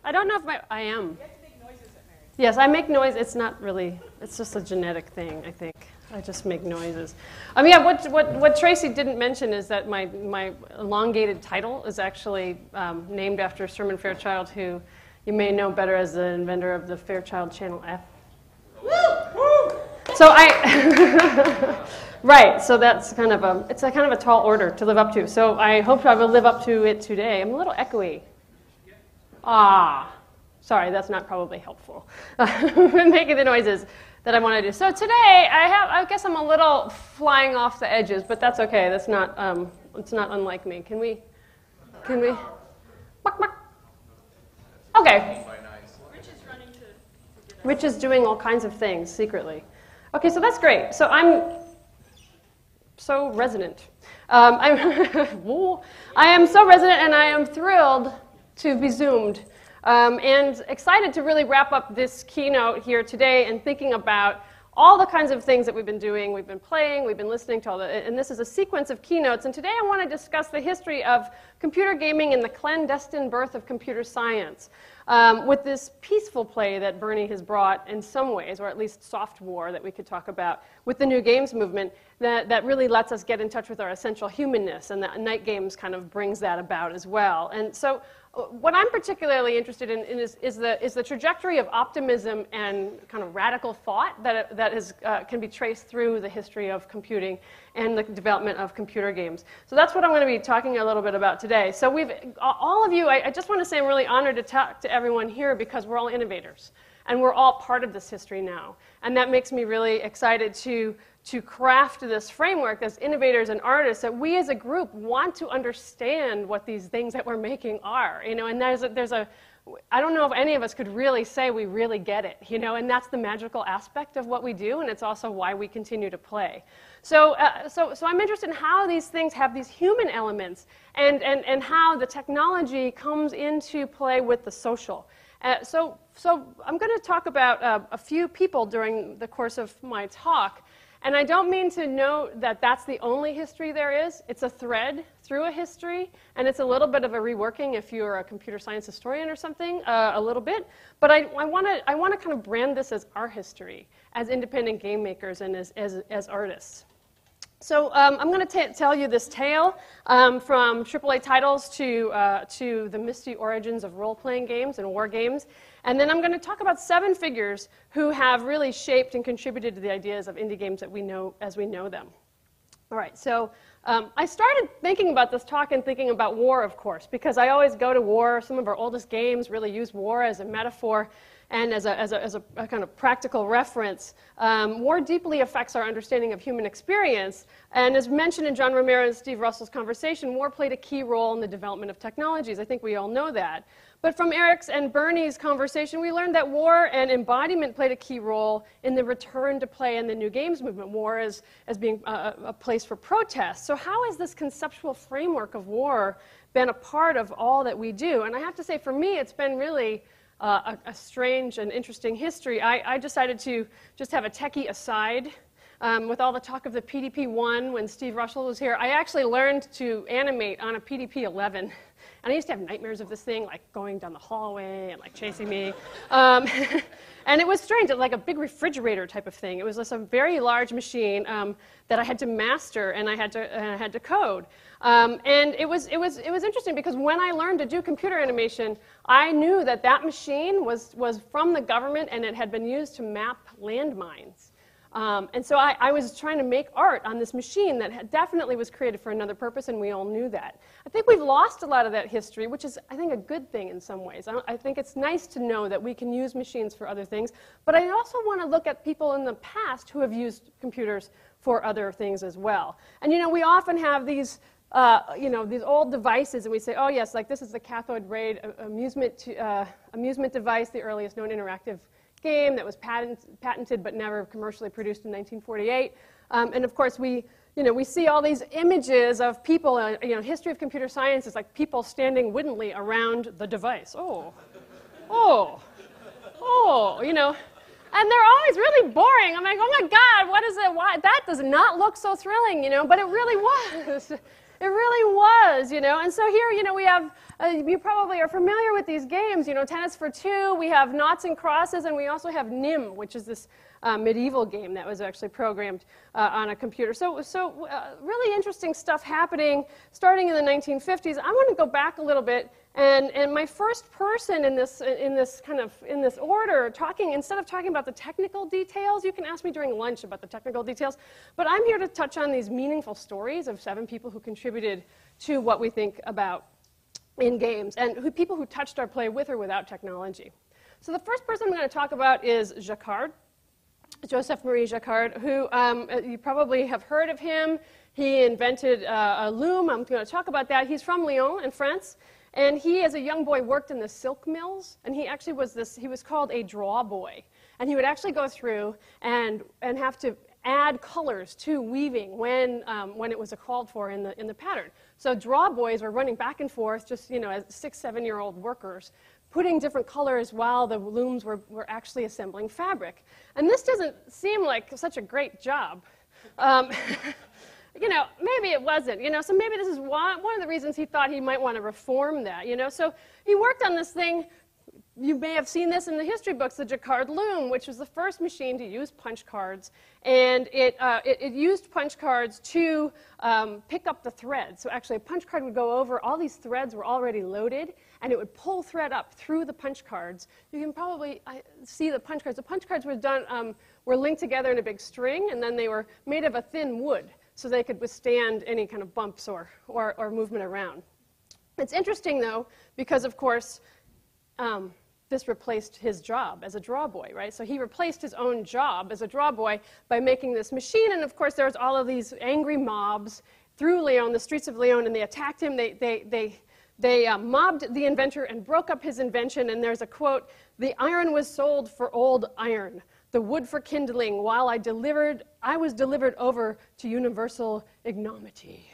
I don't know if I am. You have to make noises at marriage. Yes, I make noise. It's not really, it's just a genetic thing, I think. I just make noises. Yeah, what Tracy didn't mention is that my elongated title is actually named after Sherman Fairchild, who you may know better as the inventor of the Fairchild Channel F. So right, so that's kind of a tall order to live up to. So I hope I will live up to it today. I'm a little echoey. Sorry, that's not probably helpful. Making the noises that I want to do. So today I guess I'm a little flying off the edges, but that's okay. That's not it's not unlike me. Can we? Okay. Rich is doing all kinds of things secretly. Okay, so that's great. So I'm so resonant. I am so resonant, and I am thrilled to be Zoomed and excited to really wrap up this keynote here today and thinking about all the kinds of things that we've been doing. We've been playing, we've been listening to all and this is a sequence of keynotes. And today I want to discuss the history of computer gaming and the clandestine birth of computer science. With this peaceful play that Bernie has brought in some ways, or at least soft war that we could talk about, with the new games movement that really lets us get in touch with our essential humanness, and that Night Games kind of brings that about as well. And so what I'm particularly interested in is the trajectory of optimism and kind of radical thought that can be traced through the history of computing and the development of computer games. So that's what I'm going to be talking a little bit about today. So all of you, I just want to say I'm really honored to talk to everyone here because we're all innovators. And we're all part of this history now. And that makes me really excited to craft this framework as innovators and artists that we as a group want to understand what these things that we're making are. You know, and I don't know if any of us could really say we really get it, you know, and that's the magical aspect of what we do, and it's also why we continue to play. So I'm interested in how these things have these human elements and how the technology comes into play with the social. So I'm going to talk about a few people during the course of my talk. And I don't mean to note that that's the only history there is. It's a thread through a history, and it's a little bit of a reworking if you're a computer science historian or something, a little bit. But I want to kind of brand this as our history, as independent game makers and as artists. So I'm going to tell you this tale from AAA titles to the misty origins of role-playing games and war games. And then I'm going to talk about 7 figures who have really shaped and contributed to the ideas of indie games that we know as we know them. All right, so I started thinking about this talk and thinking about war, of course, because I always go to war. Some of our oldest games really use war as a metaphor and as a kind of practical reference. War deeply affects our understanding of human experience. And as mentioned in John Romero and Steve Russell's conversation, war played a key role in the development of technologies. I think we all know that. But from Eric's and Bernie's conversation, we learned that war and embodiment played a key role in the return to play in the new games movement, war as being a place for protest. So how has this conceptual framework of war been a part of all that we do? And I have to say, for me, it's been really a strange and interesting history. I decided to just have a techie aside. With all the talk of the PDP-1 when Steve Russell was here, I actually learned to animate on a PDP-11. And I used to have nightmares of this thing, like going down the hallway and like chasing me. And it was strange, like a big refrigerator type of thing. It was just a very large machine that I had to master and I had to code. And it was interesting because when I learned to do computer animation, I knew that that machine was from the government and it had been used to map landmines. And so I was trying to make art on this machine that definitely was created for another purpose, and we all knew that. I think we've lost a lot of that history, which is, I think, a good thing in some ways. I think it's nice to know that we can use machines for other things, but I also want to look at people in the past who have used computers for other things as well. And, you know, we often have these these old devices, and we say, oh, yes, like this is the cathode ray amusement device, the earliest known interactive game that was patented but never commercially produced in 1948. And of course, we see all these images of people, history of computer science is like people standing woodenly around the device. And they're always really boring. I'm like, oh my God, what is it? Why? That does not look so thrilling, but it really was. It really was, you know. And so here, you know, we have, you probably are familiar with these games, you know, Tennis for Two, we have Noughts and Crosses, and we also have NIM, which is this medieval game that was actually programmed on a computer. So really interesting stuff happening starting in the 1950s. I want to go back a little bit, and my first person in this order, instead of talking about the technical details, you can ask me during lunch about the technical details, but I'm here to touch on these meaningful stories of 7 people who contributed to what we think about in games, and people who touched our play with or without technology. So the first person I'm going to talk about is Jacquard. Joseph Marie Jacquard, who you probably have heard of him. He invented a loom. I'm going to talk about that. He's from Lyon in France, and he, as a young boy, worked in the silk mills, and he actually he was called a draw boy, and he would actually go through and have to add colors to weaving when it was called for in the pattern. So draw boys were running back and forth, just, you know, as 6, 7-year-old workers, putting different colors while the looms were actually assembling fabric. And this doesn't seem like such a great job. You know, maybe it wasn't, you know, so maybe this is one of the reasons he thought he might want to reform that, you know. So he worked on this thing. You may have seen this in the history books, the Jacquard loom, which was the first machine to use punch cards. And it used punch cards to pick up the thread. So actually a punch card would go over, all these threads were already loaded, and it would pull thread up through the punch cards. You can probably see the punch cards. The punch cards were linked together in a big string, and then they were made of a thin wood, so they could withstand any kind of bumps or movement around. It's interesting, though, because, of course, this replaced his job as a draw boy, right? So he replaced his own job as a draw boy by making this machine, and of course there's all of these angry mobs through Lyon, the streets of Lyon, and they attacked him. They mobbed the inventor and broke up his invention, and there's a quote, "The iron was sold for old iron, the wood for kindling, while I was delivered over to universal ignominy."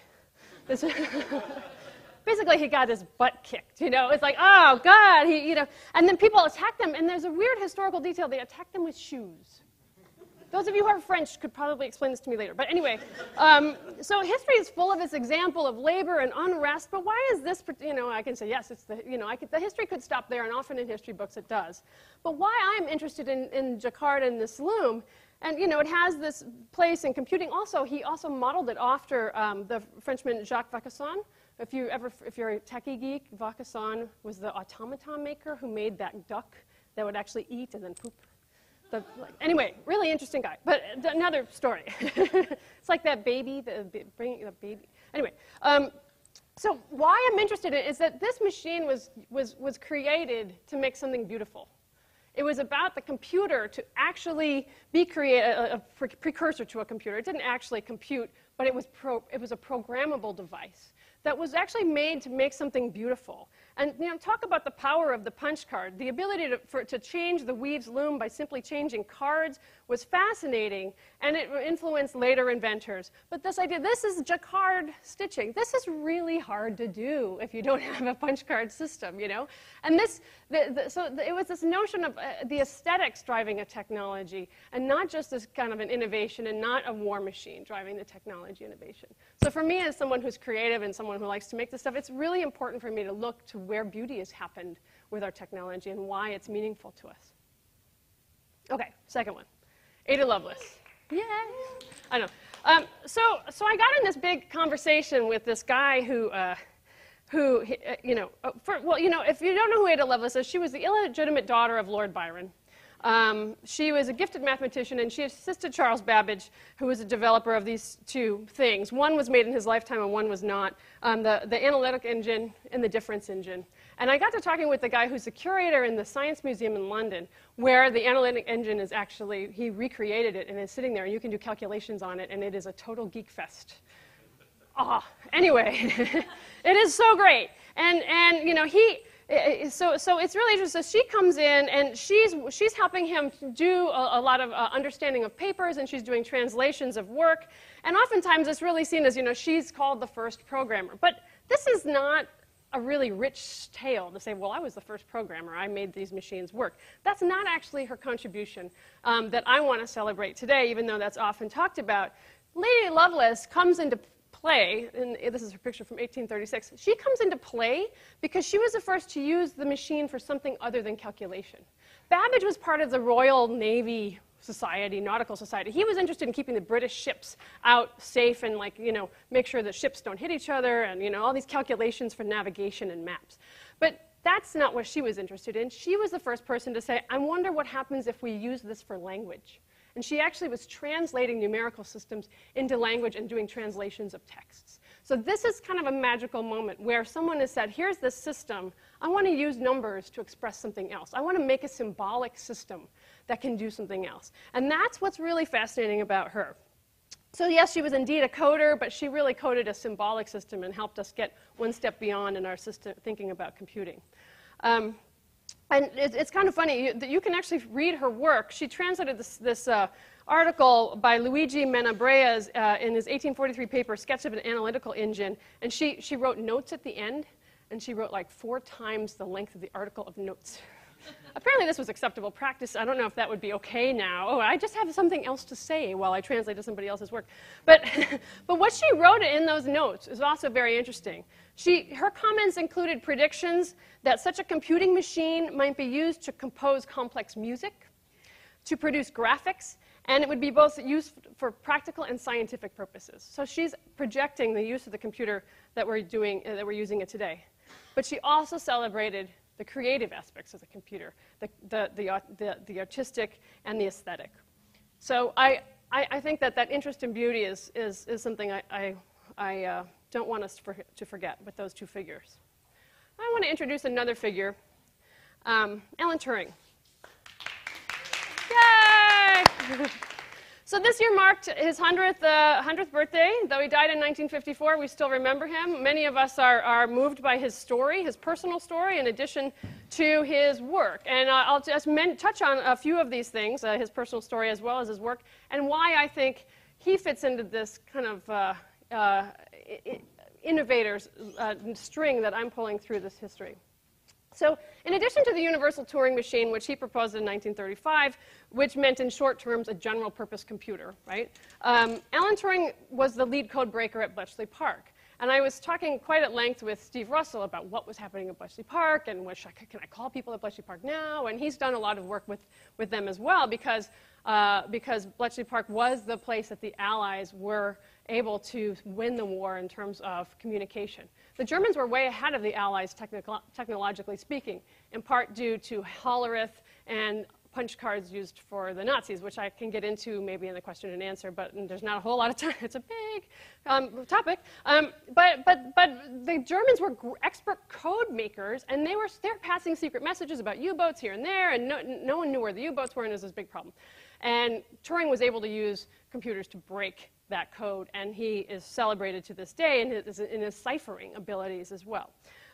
Basically, he got his butt kicked, you know. It's like, oh, God, you know. And then people attacked him, and there's a weird historical detail. They attacked him with shoes. Those of you who are French could probably explain this to me later. But anyway, so history is full of this example of labor and unrest. But why is this, you know, I can say, yes, it's the, you know, the history could stop there, and often in history books it does. But why I'm interested in Jacquard and this loom, and, you know, it has this place in computing. Also, he also modeled it after the Frenchman Jacques Vaucanson. If you're a techie geek, Vaucanson was the automaton maker who made that duck that would actually eat and then poop. Anyway, really interesting guy. But another story. It's like that baby, bringing the baby. Anyway, so why I'm interested in it is that this machine was created to make something beautiful. It was about the computer to actually be a precursor to a computer. It didn't actually compute, but it was a programmable device that was actually made to make something beautiful. And, you know, talk about the power of the punch card. The ability to change the weave's loom by simply changing cards was fascinating, and it influenced later inventors. But this idea, this is Jacquard stitching. This is really hard to do if you don't have a punch card system, you know? And so it was this notion of the aesthetics driving a technology, and not just this kind of an innovation, and not a war machine driving the technology innovation. So for me, as someone who's creative and someone who likes to make this stuff, it's really important for me to look to where beauty has happened with our technology and why it's meaningful to us. Okay, second one. Ada Lovelace. Yay! I know. So I got in this big conversation with this guy who you know, if you don't know who Ada Lovelace is, she was the illegitimate daughter of Lord Byron. She was a gifted mathematician, and she assisted Charles Babbage, who was a developer of these two things. One was made in his lifetime, and one was not, the analytic engine and the difference engine. And I got to talking with the guy who's the curator in the Science Museum in London, where the analytic engine is actually, he recreated it and is sitting there, and you can do calculations on it, and it is a total geek fest. Anyway, it is so great. And you know, so it's really interesting. So she comes in, and she's helping him do a lot of understanding of papers, and she's doing translations of work. And oftentimes it's really seen as, you know, she's called the first programmer. But this is not a really rich tale to say, well, I was the first programmer. I made these machines work. That's not actually her contribution that I want to celebrate today, even though that's often talked about. Lady Lovelace comes into play, and this is her picture from 1836, she comes into play because she was the first to use the machine for something other than calculation. Babbage was part of the Royal Navy Society, Nautical Society. He was interested in keeping the British ships out safe and, like, you know, make sure that ships don't hit each other and, you know, all these calculations for navigation and maps. But that's not what she was interested in. She was the first person to say, I wonder what happens if we use this for language. And she actually was translating numerical systems into language and doing translations of texts. So this is kind of a magical moment where someone has said, here's this system. I want to use numbers to express something else. I want to make a symbolic system that can do something else. And that's what's really fascinating about her. So yes, she was indeed a coder, but she really coded a symbolic system and helped us get one step beyond in our system thinking about computing. And it's kind of funny that you can actually read her work. She translated this article by Luigi Menabrea's in his 1843 paper, Sketch of an Analytical Engine. And she wrote notes at the end, and she wrote like 4 times the length of the article of notes. Apparently this was acceptable practice. I don't know if that would be okay now. Oh, I just have something else to say while I translate to somebody else's work. But what she wrote in those notes is also very interesting. Her comments included predictions that such a computing machine might be used to compose complex music, to produce graphics, and it would be both used for practical and scientific purposes. So she's projecting the use of the computer that we're using it today. But she also celebrated the creative aspects of the computer, the artistic and the aesthetic. So I think that interest in beauty is something I don't want us to forget with those 2 figures. I want to introduce another figure, Alan Turing. Yay! So this year marked his 100th birthday. Though he died in 1954, we still remember him. Many of us are moved by his story, his personal story, in addition to his work. And I'll just touch on a few of these things, his personal story as well as his work, and why I think he fits into this kind of innovator's string that I'm pulling through this history. So in addition to the universal Turing machine, which he proposed in 1935, which meant in short terms a general purpose computer, right? Alan Turing was the lead code breaker at Bletchley Park. And I was talking quite at length with Steve Russell about what was happening at Bletchley Park and can I call people at Bletchley Park now? And he's done a lot of work with them as well because Bletchley Park was the place that the Allies were able to win the war in terms of communication. The Germans were way ahead of the Allies technologically speaking, in part due to Hollerith and punch cards used for the Nazis, which I can get into maybe in the question and answer, but there's not a whole lot of time. It's a big topic. But the Germans were expert code makers, and they're passing secret messages about U-boats here and there, and no one knew where the U-boats were, and it was this big problem. And Turing was able to use computers to break that code, and he is celebrated to this day in his ciphering abilities as well.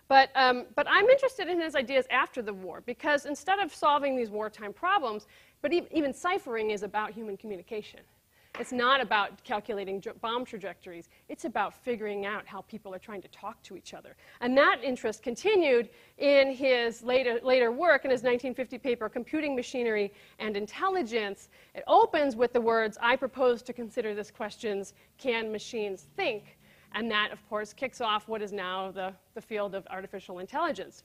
But I'm interested in his ideas after the war, because instead of solving these wartime problems, but even ciphering is about human communication. It's not about calculating bomb trajectories. It's about figuring out how people are trying to talk to each other. And that interest continued in his later work in his 1950 paper, Computing Machinery and Intelligence. It opens with the words, I propose to consider this questions, can machines think? And that, of course, kicks off what is now the field of artificial intelligence.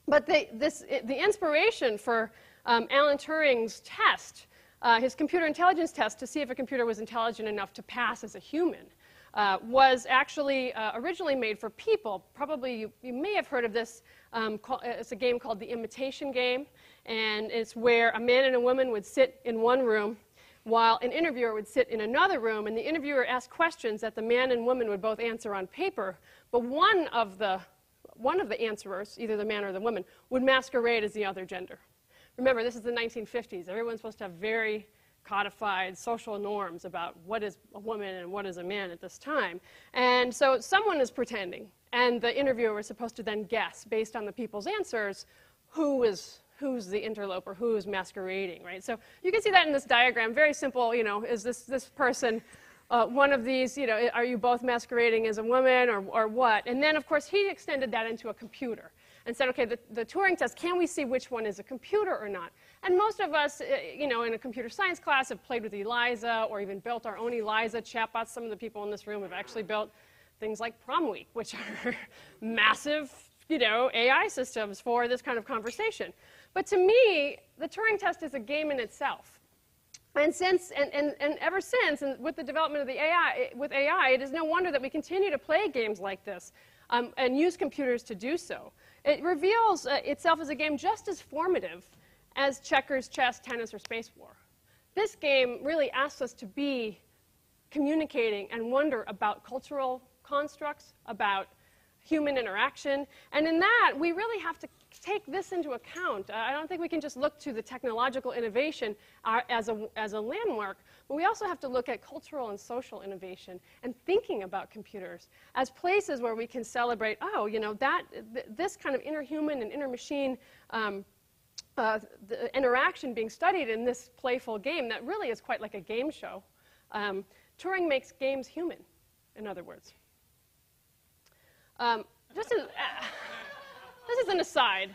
But the inspiration for Alan Turing's test, his computer intelligence test to see if a computer was intelligent enough to pass as a human, was actually originally made for people. Probably you may have heard of this. It's a game called the Imitation Game. And it's where a man and a woman would sit in one room while an interviewer would sit in another room, and the interviewer asked questions that the man and woman would both answer on paper, but one of the answerers, either the man or the woman, would masquerade as the other gender. Remember, this is the 1950s. Everyone's supposed to have very codified social norms about what is a woman and what is a man at this time. And so someone is pretending, and the interviewer is supposed to then guess, based on the people's answers, who's the interloper, who's masquerading, right? So you can see that in this diagram. Very simple, you know, is this person one of these, you know, are you both masquerading as a woman or what? And then, of course, he extended that into a computer and said, okay, the Turing test, can we see which one is a computer or not? And most of us, you know, in a computer science class have played with ELIZA or even built our own ELIZA chatbots. Some of the people in this room have actually built things like Prom Week, which are massive, you know, AI systems for this kind of conversation. But to me, the Turing test is a game in itself. And ever since, and with the development of the AI, it is no wonder that we continue to play games like this and use computers to do so. It reveals itself as a game just as formative as checkers, chess, tennis, or space war. This game really asks us to be communicating and wonder about cultural constructs, about human interaction. And in that, we really have to take this into account. I don't think we can just look to the technological innovation as a landmark, but we also have to look at cultural and social innovation and thinking about computers as places where we can celebrate, oh, you know, this kind of interhuman and intermachine the interaction being studied in this playful game that really is quite like a game show. Turing makes games human, in other words. This is an aside.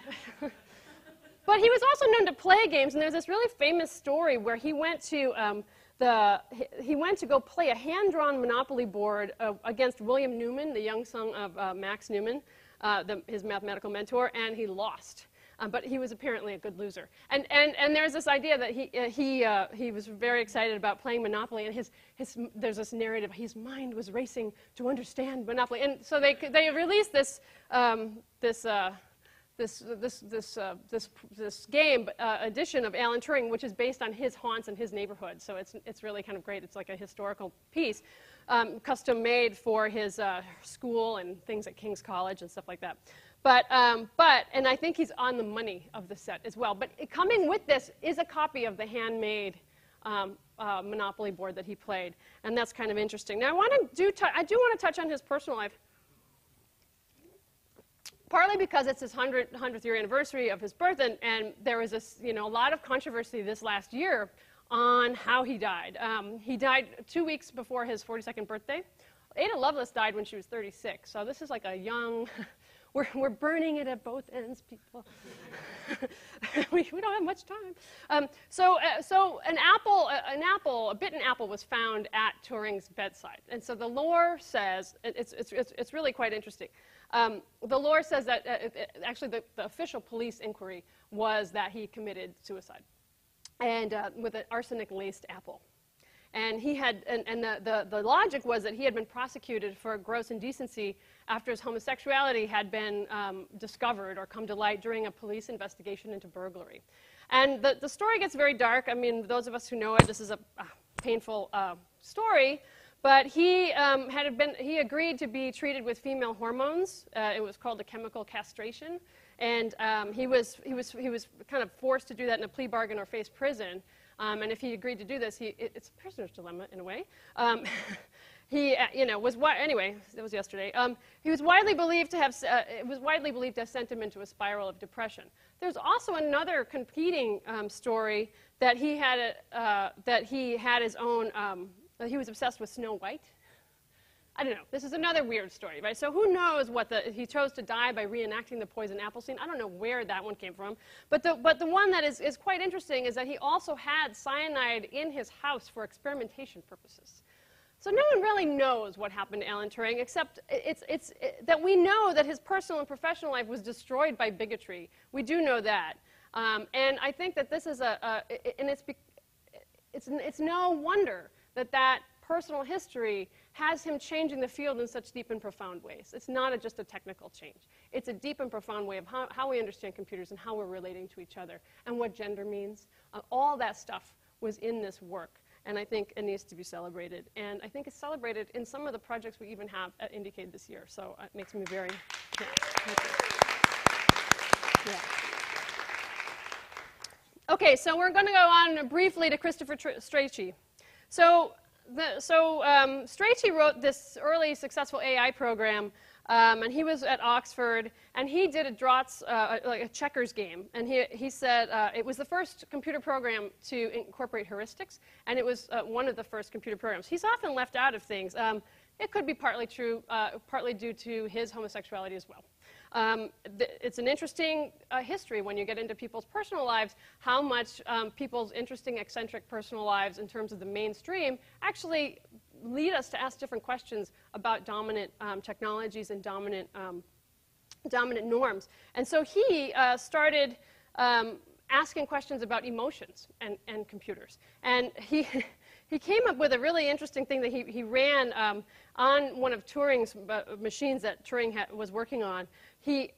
But he was also known to play games, and there's this really famous story where he went to go play a hand-drawn Monopoly board against William Newman, the young son of Max Newman, his mathematical mentor, and he lost. But he was apparently a good loser. And there's this idea that he was very excited about playing Monopoly, and there's this narrative, his mind was racing to understand Monopoly. And so they released this game edition of Alan Turing, which is based on his haunts and his neighborhood. So it's really kind of great. It's like a historical piece, custom made for his school and things at King's College and stuff like that. And I think he's on the money of the set as well. But coming with this is a copy of the handmade Monopoly board that he played, and that's kind of interesting. Now, I do want to touch on his personal life, partly because it's his 100th year anniversary of his birth, and there was a lot of controversy this last year on how he died. He died 2 weeks before his 42nd birthday. Ada Lovelace died when she was 36, so this is like a young. We're burning it at both ends, people. we don't have much time. So a bitten apple was found at Turing's bedside, and so the lore says it's really quite interesting. The lore says that actually the official police inquiry was that he committed suicide, and with an arsenic-laced apple. And the logic was that he had been prosecuted for gross indecency after his homosexuality had been discovered or come to light during a police investigation into burglary. And the story gets very dark. I mean, those of us who know it, this is a painful story. But he agreed to be treated with female hormones. It was called a chemical castration. And he was kind of forced to do that in a plea bargain or face prison. And if he agreed to do this, it's a prisoner's dilemma in a way. Anyway, that was yesterday. He was widely believed to have sent him into a spiral of depression. There's also another competing story that he had his own. He was obsessed with Snow White. I don't know. This is another weird story, right? So who knows he chose to die by reenacting the poison apple scene. I don't know where that one came from. But the one that is quite interesting is that he also had cyanide in his house for experimentation purposes. So no one really knows what happened to Alan Turing, except that we know that his personal and professional life was destroyed by bigotry. We do know that. And I think that this is it's no wonder that personal history has him changing the field in such deep and profound ways. It's not just a technical change. It's a deep and profound way of how we understand computers and how we're relating to each other and what gender means. All that stuff was in this work, and I think it needs to be celebrated. And I think it's celebrated in some of the projects we even have at IndieCade this year, so it makes me very happy. Yeah. Okay, so we're going to go on briefly to Christopher Strachey. So Strachey wrote this early successful AI program, and he was at Oxford, and he did a draughts, like a checkers game. And he said it was the first computer program to incorporate heuristics, and it was one of the first computer programs. He's often left out of things. It could be partly true, partly due to his homosexuality as well. It's an interesting history when you get into people's personal lives, how much people's interesting, eccentric personal lives in terms of the mainstream actually lead us to ask different questions about dominant technologies and dominant norms. And so he started asking questions about emotions and computers. And he came up with a really interesting thing that he ran on one of Turing's machines that Turing was working on. He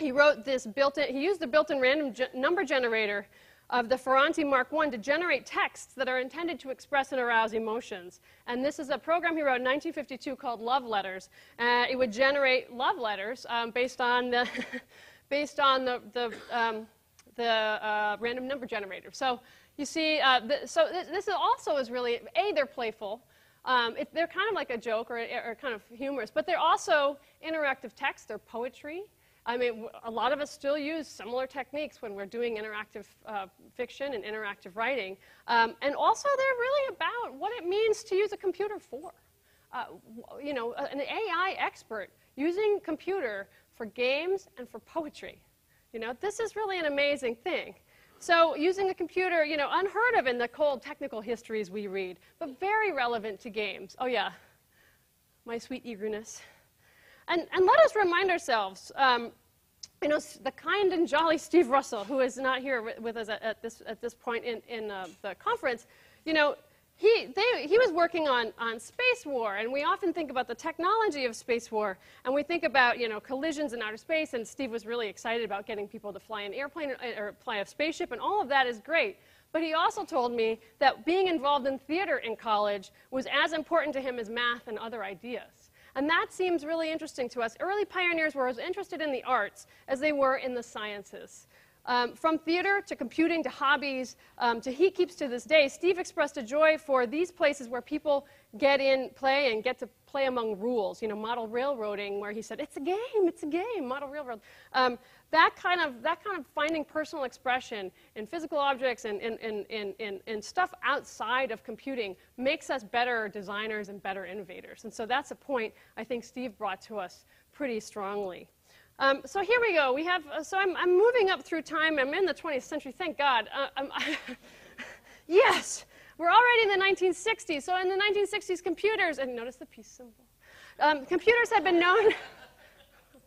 wrote this built-in, he used the built-in random number generator of the Ferranti Mark I to generate texts that are intended to express and arouse emotions. And this is a program he wrote in 1952 called Love Letters. It would generate love letters based on the random number generator. So you see, this also is really, they're playful. They're kind of like a joke or kind of humorous, but they're also interactive text. They're poetry. I mean, a lot of us still use similar techniques when we're doing interactive fiction and interactive writing. And also, they're really about what it means to use a computer for. You know, an AI expert using computer for games and for poetry. You know, this is really an amazing thing. So using a computer, you know, unheard of in the cold technical histories we read, but very relevant to games. Oh, yeah, my sweet eagerness. And let us remind ourselves, you know, the kind and jolly Steve Russell, who is not here with us at this point in the conference, you know, he was working on space war, and we often think about the technology of space war, and we think about, you know, collisions in outer space, and Steve was really excited about getting people to fly an airplane or fly a spaceship, and all of that is great. But he also told me that being involved in theater in college was as important to him as math and other ideas. And that seems really interesting to us. Early pioneers were as interested in the arts as they were in the sciences. From theater to computing to hobbies to he keeps to this day, Steve expressed a joy for these places where people get in, play, and get to play among rules. You know, model railroading, where he said, it's a game, model railroad. That kind of finding personal expression in physical objects and in stuff outside of computing makes us better designers and better innovators. And so that's a point I think Steve brought to us pretty strongly. So here we go. We have, so I'm moving up through time. I'm in the 20th century, thank God. Yes, we're already in the 1960s. So in the 1960s, computers, and notice the peace symbol. Computers have been known,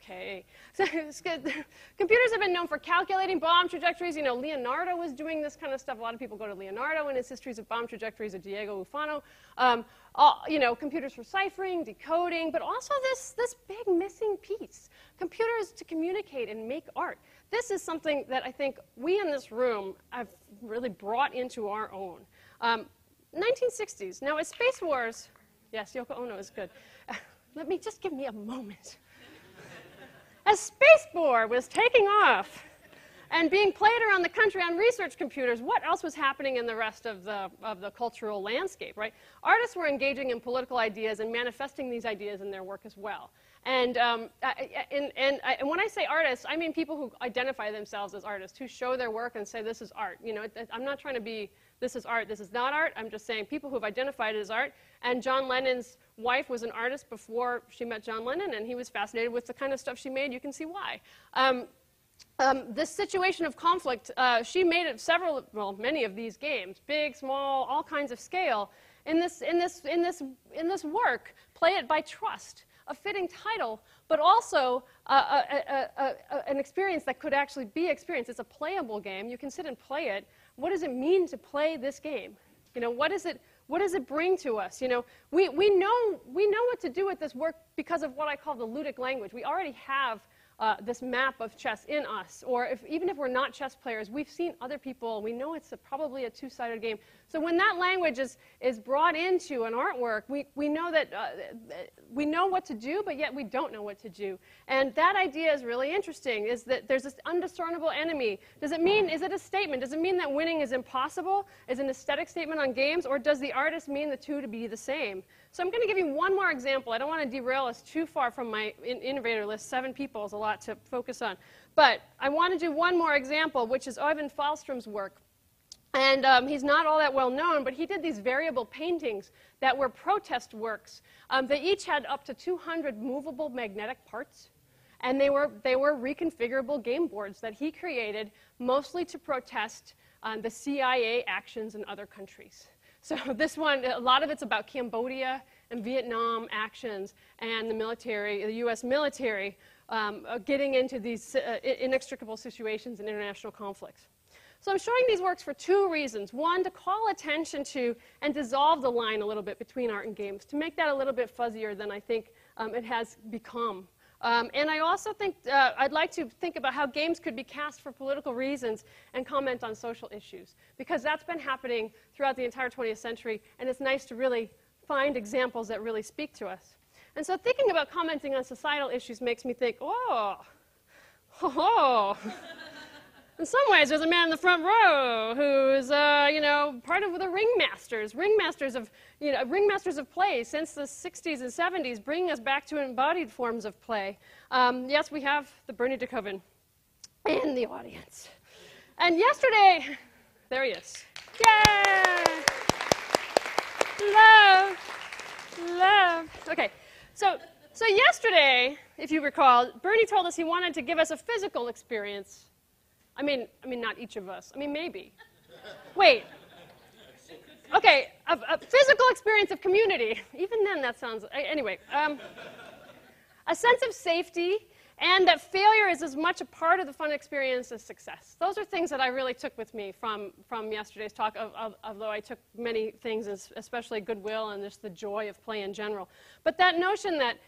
okay. So, computers have been known for calculating bomb trajectories. You know, Leonardo was doing this kind of stuff. A lot of people go to Leonardo in his histories of bomb trajectories, of Diego Ufano. You know, computers for ciphering, decoding, but also this big missing piece. Computers to communicate and make art. This is something that I think we in this room have really brought into our own. 1960s. Now, as space wars, yes, Yoko Ono is good. Give me a moment. As space war was taking off and being played around the country on research computers, what else was happening in the rest of the cultural landscape, right? Artists were engaging in political ideas and manifesting these ideas in their work as well. And when I say artists, I mean people who identify themselves as artists, who show their work and say, this is art. You know, I'm not trying to be, this is art, this is not art. I'm just saying people who have identified it as art. And John Lennon's wife was an artist before she met John Lennon, and he was fascinated with the kind of stuff she made. You can see why. This situation of conflict, she made many of these games, big, small, all kinds of scale. In this work, Play It by Trust, a fitting title, but also an experience that could actually be experienced. It's a playable game. You can sit and play it. What does it mean to play this game? You know, what does it bring to us? You know, we know what to do with this work because of what I call the ludic language. We already have this map of chess in us, or even if we're not chess players, we've seen other people, and we know it's probably a two-sided game. So when that language is brought into an artwork, we know that we know what to do, but yet we don't know what to do. And that idea is really interesting, is that there's this undiscernible enemy. Does it mean, is it a statement? Does it mean that winning is impossible? Is an aesthetic statement on games, or does the artist mean the two to be the same? So I'm going to give you one more example. I don't want to derail us too far from my innovator list. 7 people is a lot to focus on. But I want to do one more example, which is Oyvind Fahlström's work. And he's not all that well known, but he did these variable paintings that were protest works. They each had up to 200 movable magnetic parts. And they were reconfigurable game boards that he created mostly to protest the CIA actions in other countries. So this one, a lot of it's about Cambodia and Vietnam actions and the military, the US military, getting into these inextricable situations in international conflicts. So I'm showing these works for two reasons. One, to call attention to and dissolve the line a little bit between art and games, to make that a little bit fuzzier than I think it has become. And I also think I'd like to think about how games could be cast for political reasons and comment on social issues, because that's been happening throughout the entire 20th century, and it's nice to really find examples that really speak to us. And so thinking about commenting on societal issues makes me think, oh. In some ways, there's a man in the front row who's, part of the ringmasters of play since the 60s and 70s, bringing us back to embodied forms of play. Yes, we have the Bernie de Coven in the audience. And yesterday, there he is. Yay! Love. Okay, so yesterday, if you recall, Bernie told us he wanted to give us a physical experience. I mean, not each of us. I mean, maybe. Wait. Okay, a physical experience of community. Even then, that sounds... Anyway, a sense of safety, and that failure is as much a part of the fun experience as success. Those are things that I really took with me from yesterday's talk, although I took many things, especially goodwill and just the joy of play in general. But that notion that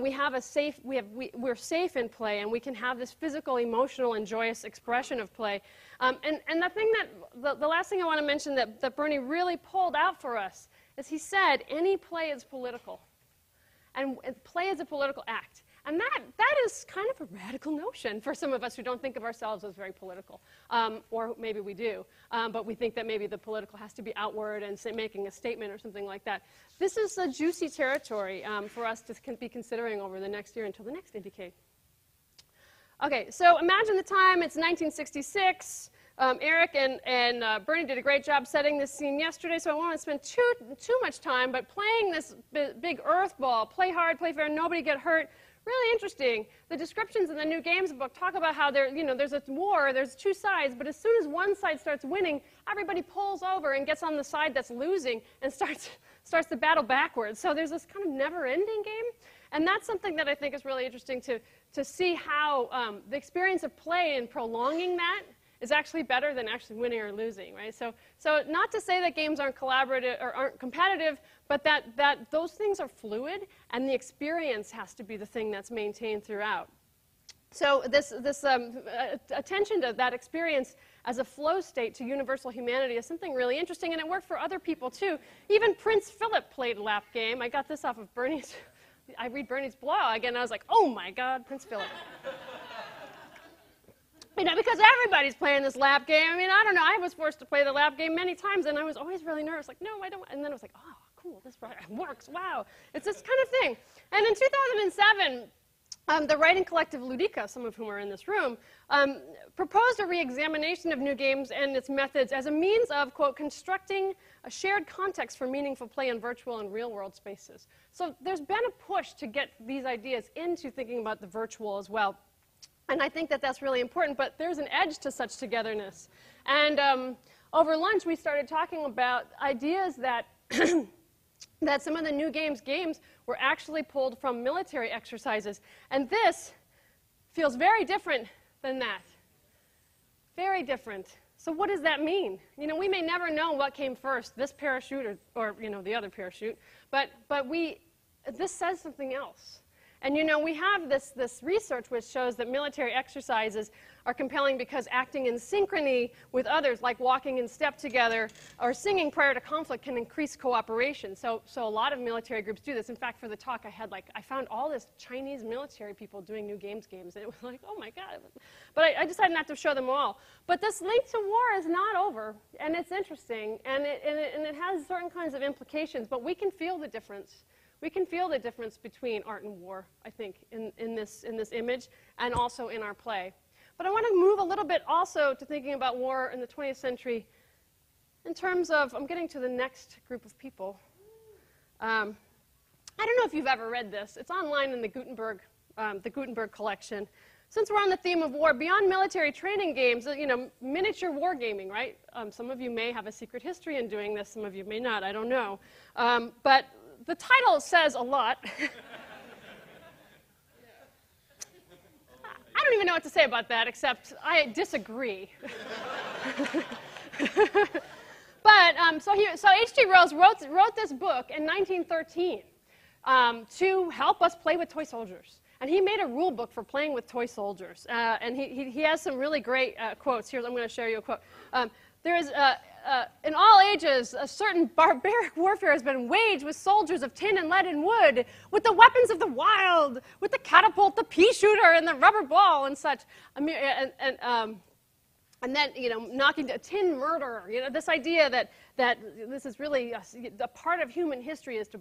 we have a safe, we're safe in play, and we can have this physical, emotional, and joyous expression of play. And the thing the last thing I want to mention that Bernie really pulled out for us is he said any play is political, and play is a political act. And that is kind of a radical notion for some of us who don't think of ourselves as very political. Or maybe we do, but we think that maybe the political has to be outward and making a statement or something like that. This is a juicy territory for us to be considering over the next year until the next IndieCade. Okay, so imagine the time, it's 1966. Eric and Bernie did a great job setting this scene yesterday, so I won't spend too much time, but playing this big earth ball, play hard, play fair, nobody get hurt. Really interesting. The descriptions in the New Games book talk about how there's a war, there's two sides, but as soon as one side starts winning, everybody pulls over and gets on the side that's losing and starts the battle backwards. So there's this kind of never-ending game. And that's something that I think is really interesting to see how the experience of play and prolonging that is actually better than actually winning or losing, right? So not to say that games aren't collaborative or aren't competitive, but that those things are fluid, and the experience has to be the thing that's maintained throughout. So this attention to that experience as a flow state to universal humanity is something really interesting, and it worked for other people too. Even Prince Philip played a lap game. I got this off of Bernie's. I read Bernie's blog, and I was like, oh my God, Prince Philip. Because everybody's playing this lap game. I don't know. I was forced to play the lap game many times, and I was always really nervous. Like, no, I don't. And then I was like, oh, cool, this works. Wow. It's this kind of thing. And in 2007, the writing collective Ludica, some of whom are in this room, proposed a re-examination of new games and its methods as a means of, quote, constructing a shared context for meaningful play in virtual and real-world spaces. So there's been a push to get these ideas into thinking about the virtual as well. And I think that that's really important, but there's an edge to such togetherness. And over lunch, we started talking about ideas that, that some of the new games were actually pulled from military exercises. And this feels very different than that. Very different. So what does that mean? We may never know what came first, this parachute or the other parachute, but this says something else. And we have this research which shows that military exercises are compelling because acting in synchrony with others, like walking in step together or singing prior to conflict, can increase cooperation. So a lot of military groups do this. In fact, for the talk, I found all this Chinese military people doing new games, and it was like, oh my God. But I decided not to show them all. But this link to war is not over, and it's interesting, and it has certain kinds of implications, but we can feel the difference. We can feel the difference between art and war, I think, in this image, and also in our play. But I want to move a little bit also to thinking about war in the 20th century in terms of, I'm getting to the next group of people. I don't know if you've ever read this. It's online in the Gutenberg the Gutenberg collection. Since we're on the theme of war, beyond military training games, miniature wargaming, right? Some of you may have a secret history in doing this, some of you may not, I don't know. But the title says a lot. I don't even know what to say about that, except I disagree. But so H.G. Wells wrote this book in 1913 to help us play with toy soldiers. And he made a rule book for playing with toy soldiers. And he has some really great quotes. Here, I'm going to share you a quote. There is, in all ages, a certain barbaric warfare has been waged with soldiers of tin and lead and wood, with the weapons of the wild, with the catapult, the pea shooter, and the rubber ball and such. And then, knocking a tin murder. This idea that this is really a part of human history is to,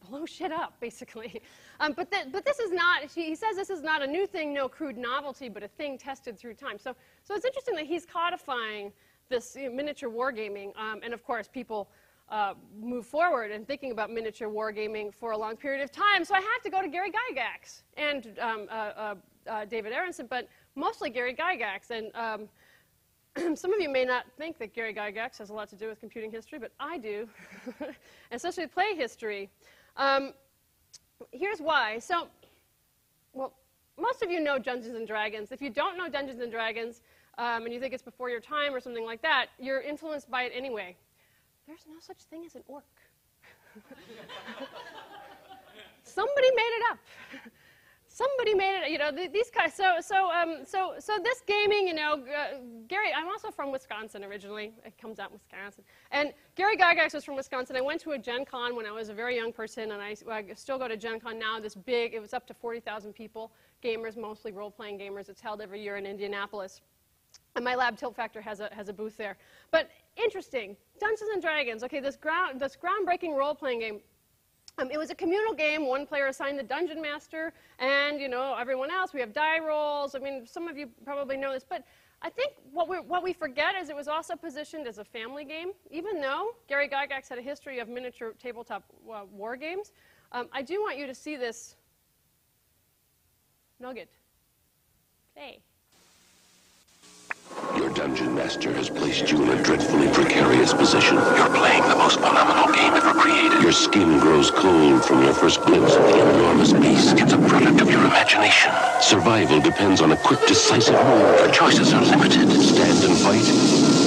blow shit up, basically. But this is not. He says this is not a new thing, no crude novelty, but a thing tested through time. So it's interesting that he's codifying this miniature wargaming, and of course people move forward and thinking about miniature wargaming for a long period of time. So I have to go to Gary Gygax and David Aronson, but mostly Gary Gygax. And some of you may not think that Gary Gygax has a lot to do with computing history, but I do, especially play history. Here's why. So, well, most of you know Dungeons and Dragons. If you don't know Dungeons and Dragons, and you think it's before your time or something like that, you're influenced by it anyway. There's no such thing as an orc. Somebody made it up. Somebody made it, these guys. So this gaming, Gary, I'm also from Wisconsin originally. It comes out in Wisconsin. And Gary Gygax was from Wisconsin. I went to a Gen Con when I was a very young person, and I still go to Gen Con now, this big, it was up to 40,000 people, gamers, mostly role-playing gamers. It's held every year in Indianapolis. And my lab, Tilt Factor, has a booth there. But interesting, Dungeons and Dragons, okay, this groundbreaking role-playing game. It was a communal game. One player assigned the dungeon master, and everyone else. We have die rolls. I mean, some of you probably know this, but I think what we forget is it was also positioned as a family game. Even though Gary Gygax had a history of miniature tabletop war games, I do want you to see this nugget. Play. Your dungeon master has placed you in a dreadfully precarious position. You're playing the most phenomenal game ever created. Your skin grows cold from your first glimpse of the enormous beast. It's a product of your imagination. Survival depends on a quick, decisive move. Your choices are limited. Stand and fight,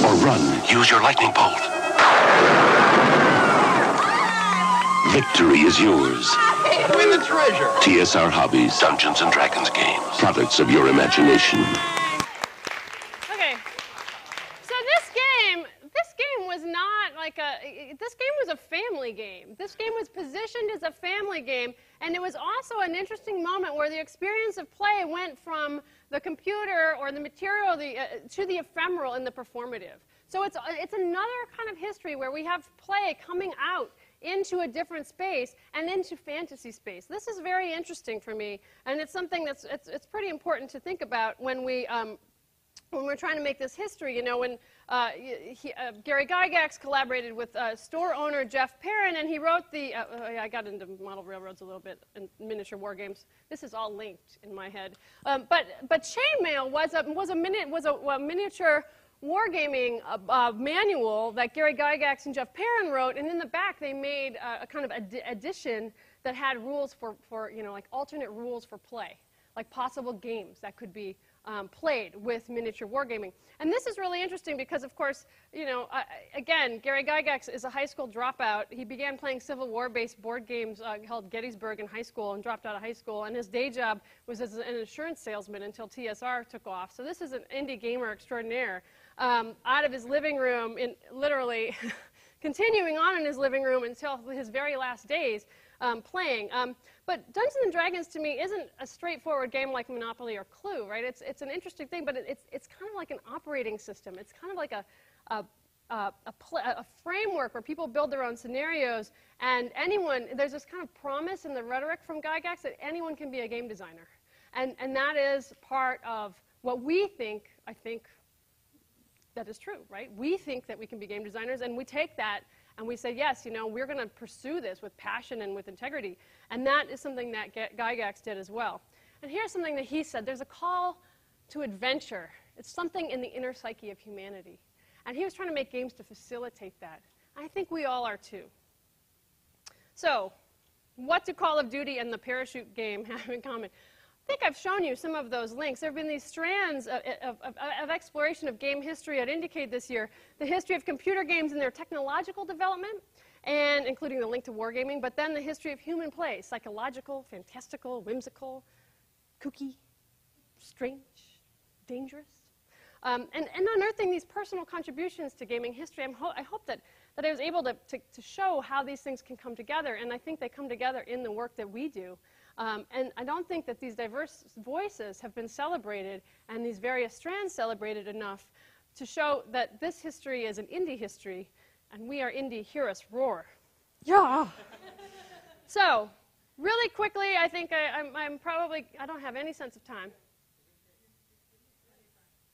or run. Use your lightning bolt. Victory is yours. Win the treasure. TSR Hobbies, Dungeons and Dragons games. Products of your imagination. This game was a family game. This game was positioned as a family game, and it was also an interesting moment where the experience of play went from the computer or the material to the ephemeral and the performative. So it's another kind of history where we have play coming out into a different space and into fantasy space. This is very interesting for me, and it's something that's pretty important to think about when we're trying to make this history. When Gary Gygax collaborated with store owner Jeff Perrin, and he wrote I got into model railroads a little bit and miniature war games. This is all linked in my head. But Chainmail was a miniature wargaming manual that Gary Gygax and Jeff Perrin wrote, and in the back they made a kind of edition that had rules for like alternate rules for play, like possible games that could be played with miniature wargaming. And this is really interesting because, of course, again, Gary Gygax is a high school dropout. He began playing Civil War-based board games called Gettysburg in high school and dropped out of high school. And his day job was as an insurance salesman until TSR took off. So this is an indie gamer extraordinaire out of his living room, literally continuing on in his living room until his very last days playing. But Dungeons and Dragons to me isn't a straightforward game like Monopoly or Clue, right? It's an interesting thing, but it's kind of like an operating system. It's kind of like a framework where people build their own scenarios, and there's this kind of promise in the rhetoric from Gygax that anyone can be a game designer. And that is part of what we think, I think, that is true, right? We think that we can be game designers, and we take that and we say, yes, we're going to pursue this with passion and with integrity. And that is something that Gygax did as well. And here's something that he said. There's a call to adventure. It's something in the inner psyche of humanity. And he was trying to make games to facilitate that. I think we all are too. So, what do Call of Duty and the parachute game have in common? I think I've shown you some of those links. There have been these strands of exploration of game history at IndieCade this year. The history of computer games and their technological development, and including the link to wargaming, but then the history of human play, psychological, fantastical, whimsical, kooky, strange, dangerous. And unearthing these personal contributions to gaming history, I hope that I was able to show how these things can come together, and I think they come together in the work that we do. And I don't think that these diverse voices have been celebrated and these various strands celebrated enough to show that this history is an indie history, and we are indie, hear us roar. Yeah! So, really quickly, I think I'm probably, I don't have any sense of time.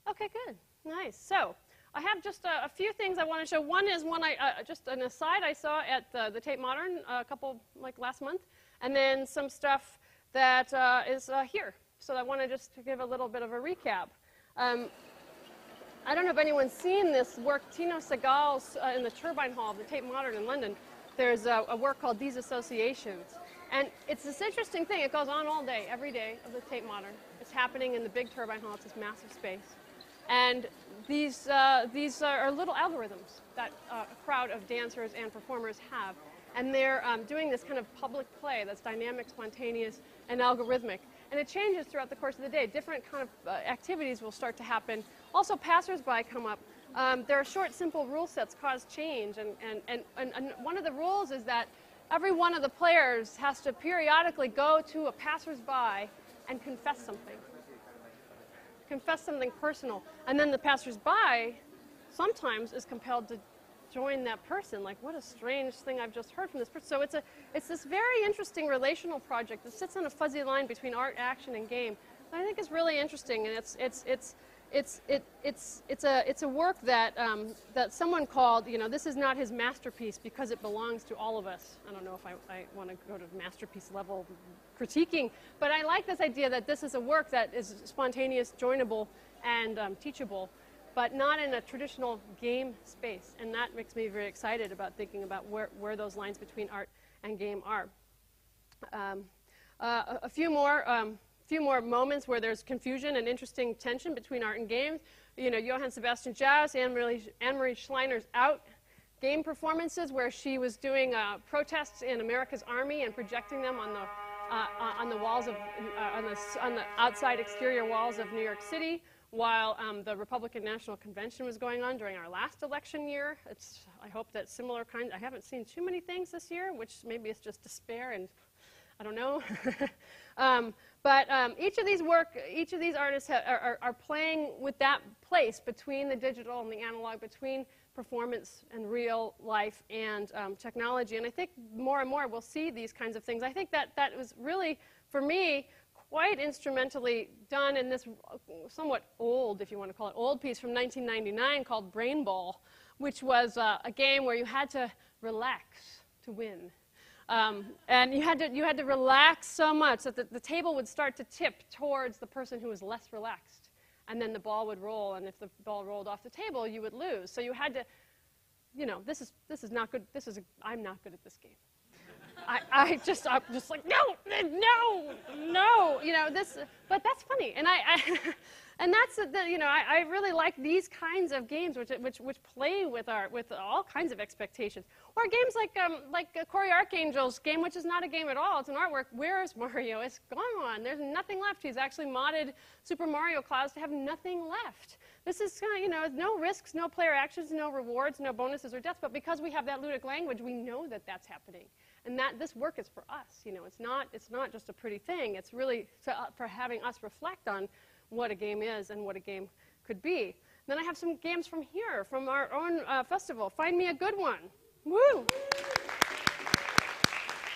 Okay, good. Nice. So, I have just a few things I want to show. One is just an aside I saw at the Tate Modern last month, and then some stuff that is here. So I want to just give a little bit of a recap. I don't know if anyone's seen this work, Tino Segal's in the Turbine Hall of the Tate Modern in London. There's a work called These Associations. And it's this interesting thing. It goes on all day, every day of the Tate Modern. It's happening in the big Turbine Hall. It's this massive space. And these are little algorithms that a crowd of dancers and performers have. And they're doing this kind of public play that's dynamic, spontaneous, and algorithmic. And it changes throughout the course of the day. Different kind of activities will start to happen. Also, passersby come up. There are short, simple rule sets cause change. And one of the rules is that every one of the players has to periodically go to a passersby and confess something. Confess something personal. And then the passersby sometimes is compelled to join that person. Like, what a strange thing I've just heard from this person. So it's this very interesting relational project that sits on a fuzzy line between art, action, and game that I think is really interesting. And it's a work that someone called, you know, this is not his masterpiece because it belongs to all of us. I don't know if I want to go to masterpiece level critiquing, but I like this idea that this is a work that is spontaneous, joinable, and teachable, but not in a traditional game space. And that makes me very excited about thinking about where those lines between art and game are. A few more moments where there's confusion and interesting tension between art and games. You know, Johann Sebastian Jauss, Anne-Marie Schleiner's Out game performances, where she was doing protests in America's Army and projecting them on the walls of on the outside exterior walls of New York City, while the Republican National Convention was going on during our last election year. I hope that similar kind. I haven't seen too many things this year, which maybe it's just despair and I don't know. But each of these artists are playing with that place between the digital and the analog, between performance and real life and technology. And I think more and more we'll see these kinds of things. I think that was really, for me, quite instrumentally done in this somewhat old, if you want to call it old, piece from 1999 called Brain Ball, which was a game where you had to relax to win. And you had to relax so much that the table would start to tip towards the person who was less relaxed. And then the ball would roll, and if the ball rolled off the table, you would lose. So you had to, you know, this is not good. I'm not good at this game. I'm just like, no, you know, but that's funny. And and that's you know, I really like these kinds of games which play with all kinds of expectations. Or games like Cory Arcangel's game, which is not a game at all. It's an artwork. Where's Mario? It's gone. There's nothing left. He's actually modded Super Mario Clouds to have nothing left. This is kind of, you know, no risks, no player actions, no rewards, no bonuses or deaths. But because we have that ludic language, we know that that's happening. And that this work is for us. You know, it's not just a pretty thing. It's really for having us reflect on what a game is and what a game could be. Then I have some games from here, from our own festival. Find me a good one. Woo!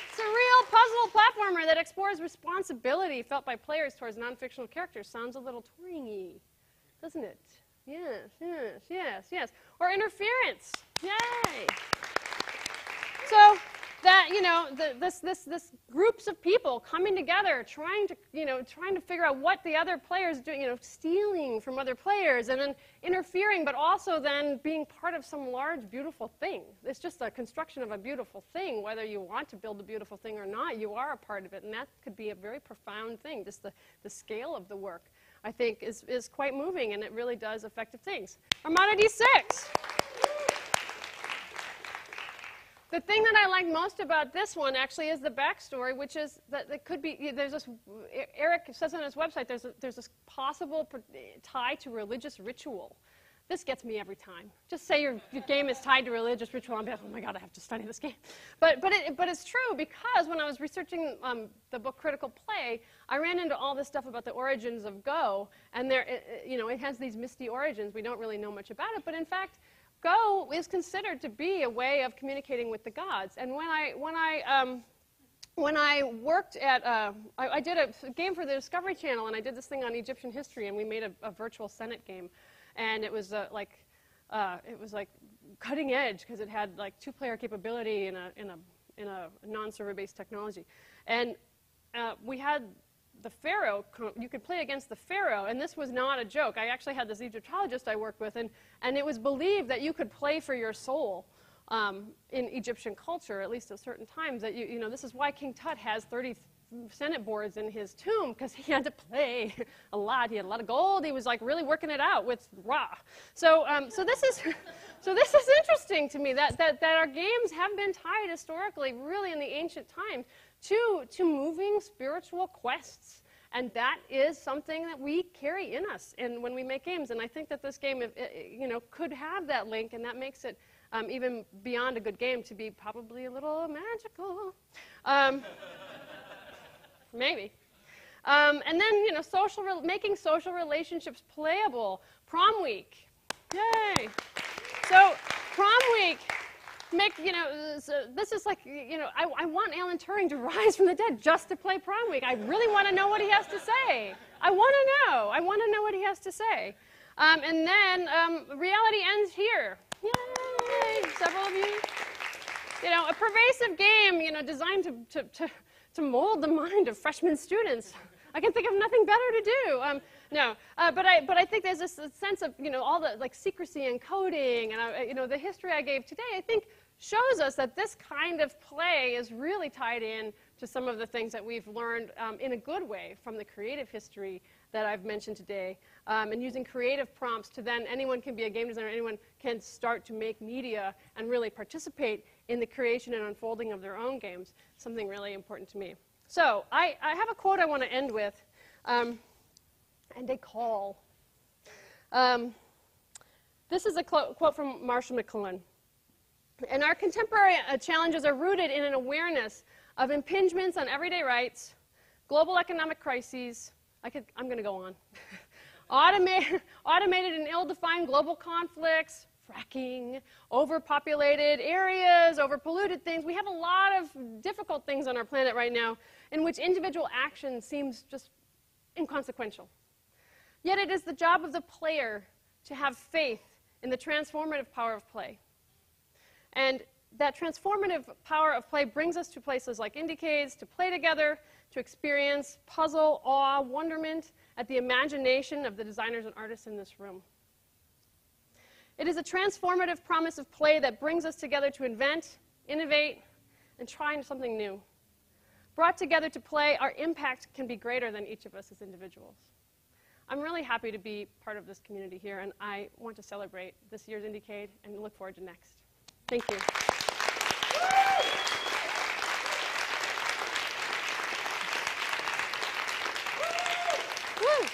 It's a real puzzle platformer that explores responsibility felt by players towards non-fictional characters. Sounds a little Turing-y, doesn't it? Yes, yes, yes, yes. Or interference. Yay! So that, you know, this groups of people coming together, trying to figure out what the other players do, you know, stealing from other players and then interfering, but also then being part of some large, beautiful thing. It's just a construction of a beautiful thing. Whether you want to build a beautiful thing or not, you are a part of it, and that could be a very profound thing. Just the scale of the work, I think, is quite moving, and it really does effective things. Armada D6. The thing that I like most about this one actually is the backstory, which is that it could be, there's this, Eric says on his website, there's this possible tie to religious ritual. This gets me every time. Just say your game is tied to religious ritual, I'm like, oh my God, I have to study this game. But it's true, because when I was researching the book Critical Play, I ran into all this stuff about the origins of Go, and it has these misty origins. We don't really know much about it, but in fact, Go is considered to be a way of communicating with the gods. And when I worked at, I did a game for the Discovery Channel, and I did this thing on Egyptian history, and we made a virtual Senate game, and it was like cutting edge because it had like 2-player capability in a non-server-based technology, and we had the pharaoh. You could play against the pharaoh, and this was not a joke. I actually had this Egyptologist I worked with, and it was believed that you could play for your soul in Egyptian culture, at least at certain times. That you know, this is why King Tut has 30 Senate boards in his tomb, because he had to play a lot. He had a lot of gold. He was like really working it out with Ra. So this is interesting to me that our games have been tied historically, really in the ancient times, to moving spiritual quests, and that is something that we carry in us and when we make games. And I think that this game, could have that link, and that makes it even beyond a good game to be probably a little magical, maybe. And then making social relationships playable. Prom week, yay! So prom week. This is like, I want Alan Turing to rise from the dead just to play prom week. I really want to know what he has to say. I want to know what he has to say. And then reality ends here. Yay! Several of you. A pervasive game, designed to mold the mind of freshman students. I can think of nothing better to do. But I think there's this sense of all the like secrecy and coding, and the history I gave today, I think, shows us that this kind of play is really tied in to some of the things that we've learned in a good way from the creative history that I've mentioned today, and using creative prompts to then anyone can be a game designer, anyone can start to make media and really participate in the creation and unfolding of their own games. Something really important to me. So I have a quote I want to end with, and a call. This is a quote from Marshall McLuhan. And our contemporary challenges are rooted in an awareness of impingements on everyday rights, global economic crises, I'm going to go on, automated and ill-defined global conflicts, fracking, overpopulated areas, overpolluted things. We have a lot of difficult things on our planet right now in which individual action seems just inconsequential. Yet it is the job of the player to have faith in the transformative power of play. And that transformative power of play brings us to places like IndieCades, to play together, to experience puzzle, awe, wonderment at the imagination of the designers and artists in this room. It is a transformative promise of play that brings us together to invent, innovate, and try something new. Brought together to play, our impact can be greater than each of us as individuals. I'm really happy to be part of this community here, and I want to celebrate this year's IndieCade and look forward to next. Thank you. Woo!